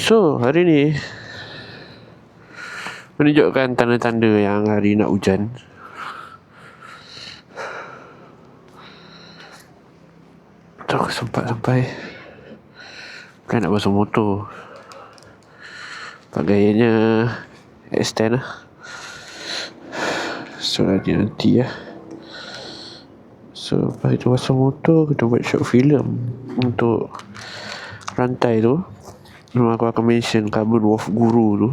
So, hari ni menunjukkan tanda-tanda yang hari nak hujan. Tak aku sempat sampai kan nak basuh motor. Gayanya extend lah. So nanti lah. So lepas itu basuh motor, kita buat short film untuk rantai tu. Memang aku akan mention Carbon Wolf Guru tu,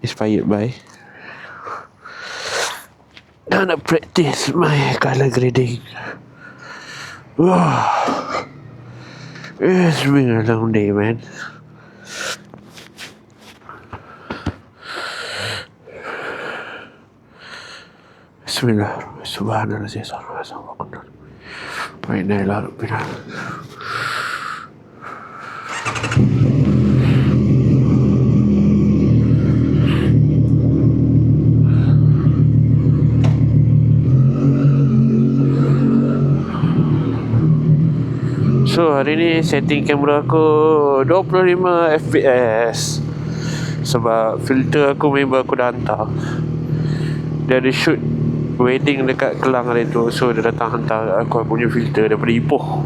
inspired by. Dan nak practice my colour grading. Wow, it's been a long day, man. Bismillah, subhanallah, subhanallah. Baik, naiklah, Rabbina. So hari ni setting kamera aku 25 fps. Sebab filter aku member aku dah hantar. Dia ada shoot wedding dekat Kelang hari tu. So dia datang hantar aku punya filter daripada Ipoh.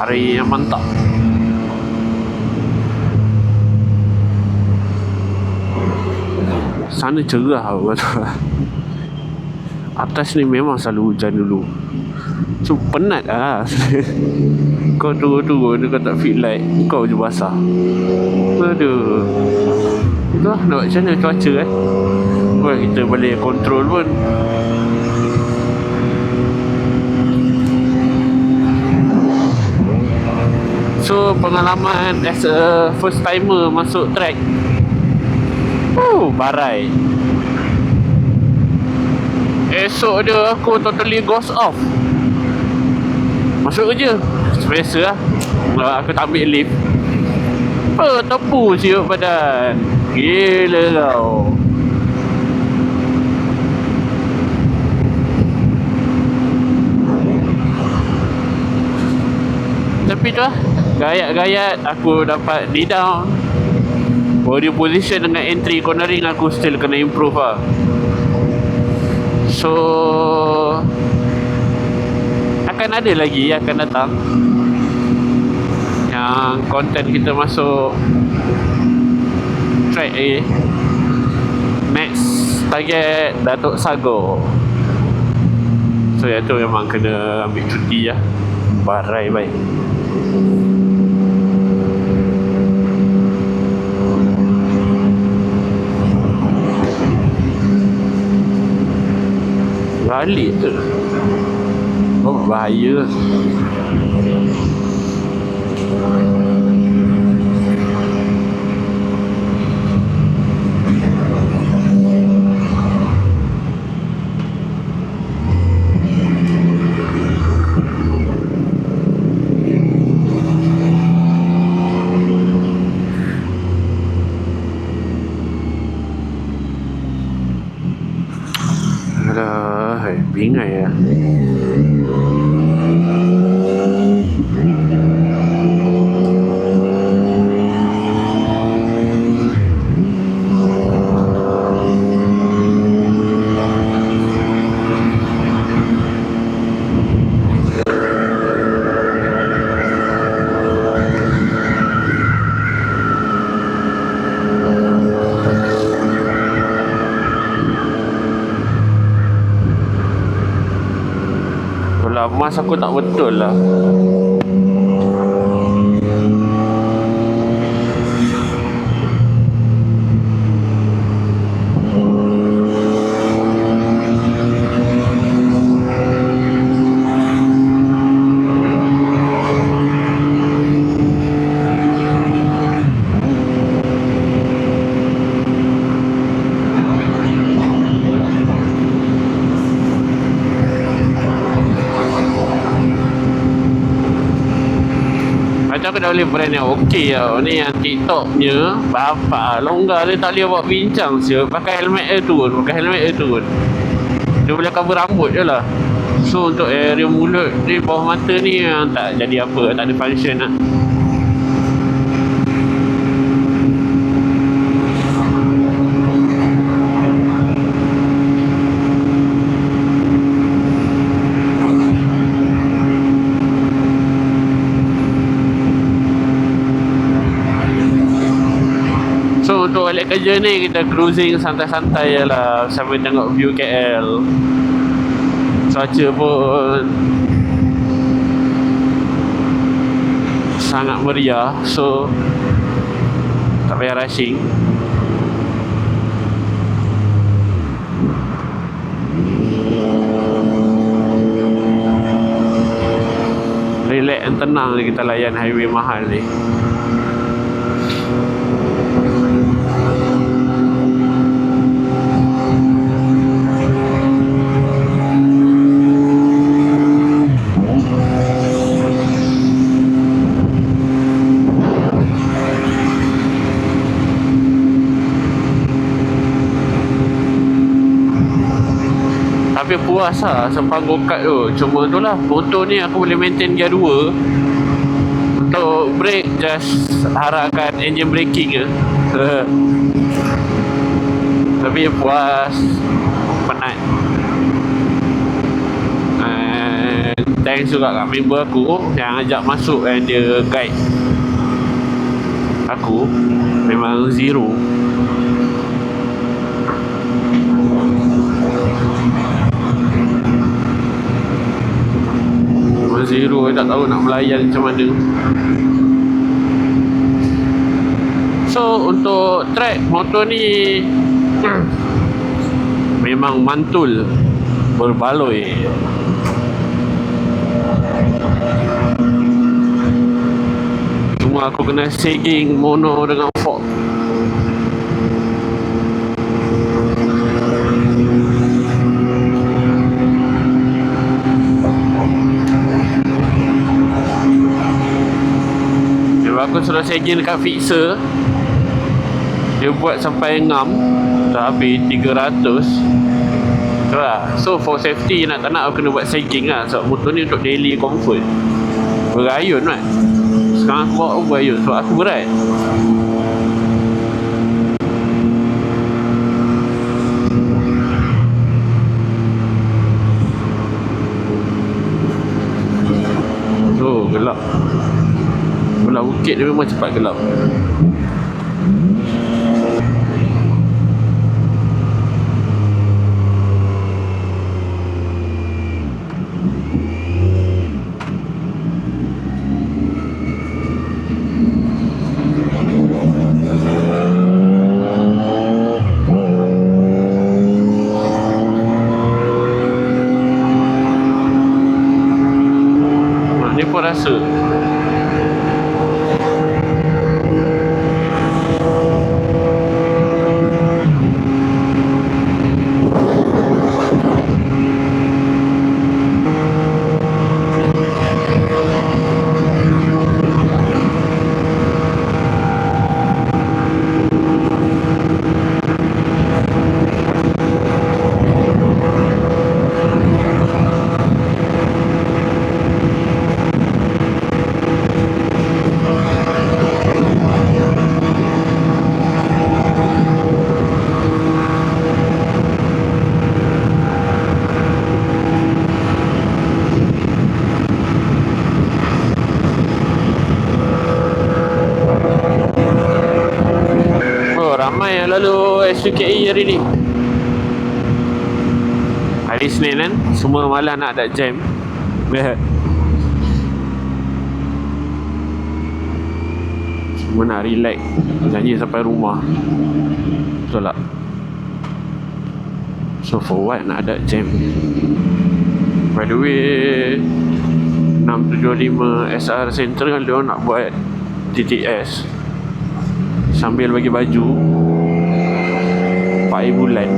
Hari yang mantap. Sana cerah aku kata. Atas ni memang selalu hujan dulu. So penat lah. Kau turun-turun kau tak fit light, kau je basah. Aduh. Itulah nak buat macam mana cuaca kan. Buat kita boleh control pun. So pengalaman as a first timer masuk track, barai. Esok dia aku totally ghost off. Masuk kerja biasa lah. Aku tak ambil lift. Tepu siup badan. Gila kau. Tapi tu lah, gayat-gayat aku dapat di down. Body position dengan entry cornering aku still kena improve lah. So akan ada lagi akan datang yang content kita masuk track A. Next target Datuk Sago. So yang tu memang kena ambil cuti lah. Barai baik. Balik tu. Bahaya. Bingai ya. Mas aku tak betul lah. tu aku dah boleh brand yang okey tau. Ni yang TikTok punya bapak longgar dia tak boleh buat bincang siap. Pakai helmet dia turun. Dia boleh cover rambut je lah. So untuk area mulut ni, bawah mata ni yang tak jadi apa, tak ada function lah. So untuk balik kerja ni, kita cruising santai-santai je lah sambil tengok view KL. Cuaca pun sangat meriah, so tak payah rushing. Relax dan tenang ni kita layan highway mahal ni. Tapi puas lah sempang go-kart tu. Cuma tu lah, motor ni aku boleh maintain gear 2. Untuk brake, just harapkan engine braking je. Tapi puas, penat. And thanks juga kat member aku yang ajak masuk, and dia guide aku. Memang zero. Zero, tak tahu nak melayan macam mana. So untuk track motor ni memang mantul, berbaloi. Cuma aku kena sagging mono dengan fork. Aku suruh sagging dekat fixer, dia buat sampai ngam, dah habis 300 tu lah. So for safety, nak tak nak aku kena buat sagging lah. Sebab motor ni untuk daily comfort, berayun kan. Sekarang aku bawa berayun sebab aku berat. Tu gelap. Belah bukit dia memang cepat gelap. Ni pun rasa ramai yang lalu SUKI hari ni. Hari Senin kan, semua malah nak ada jam. Semua nak relax, janji sampai rumah. Betul tak? So for what nak ada jam? By the way, 675 SR Central dia nak buat TTS sambil bagi baju 4 bulan.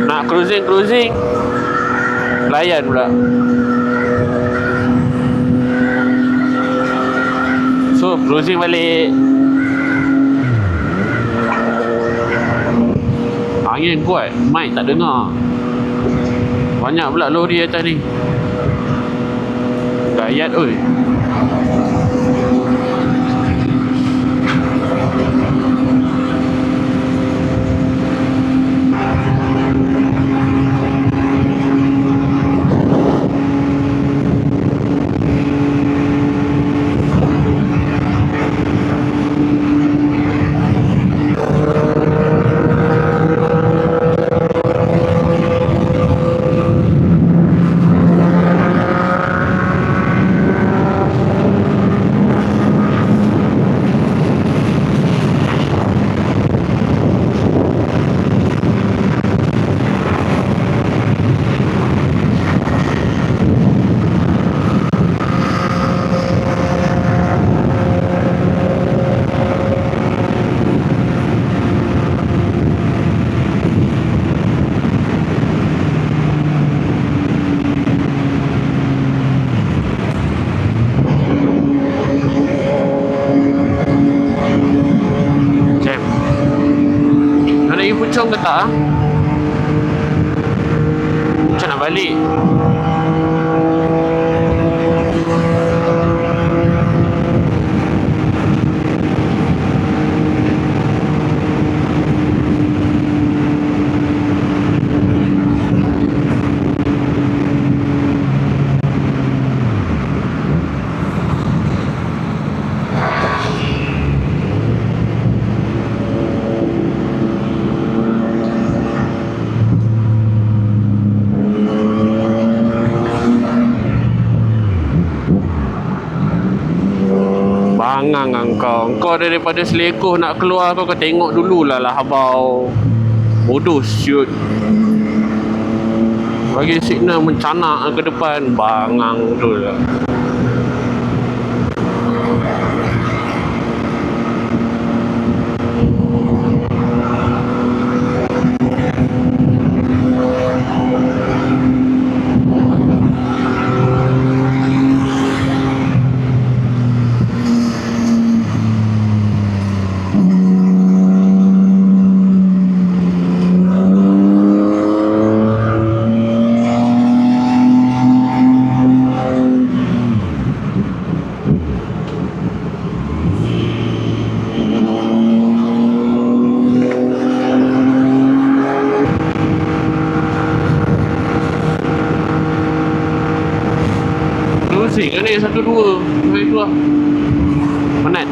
Nak cruising layan pula. So cruising balik. Angin kuat, mic tak dengar. Banyak pula lori atas ni. Gayat oi. Pucung ke tak? Macam nak balik. Bangang kau daripada selekoh nak keluar kau tengok dululah habau. Bodoh shoot. Bagi signal mencanak ke depan, bangang betul lah. Pusing kan ni 1-2. Hai tu lah. Penat.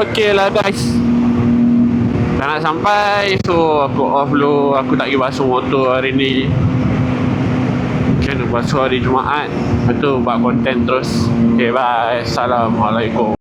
okay lah guys, dah nak sampai. So aku off dulu. Aku tak pergi basuh motor hari ni. Kena basuh hari Jumaat. Lepas tu buat konten terus. Okay, bye. Assalamualaikum.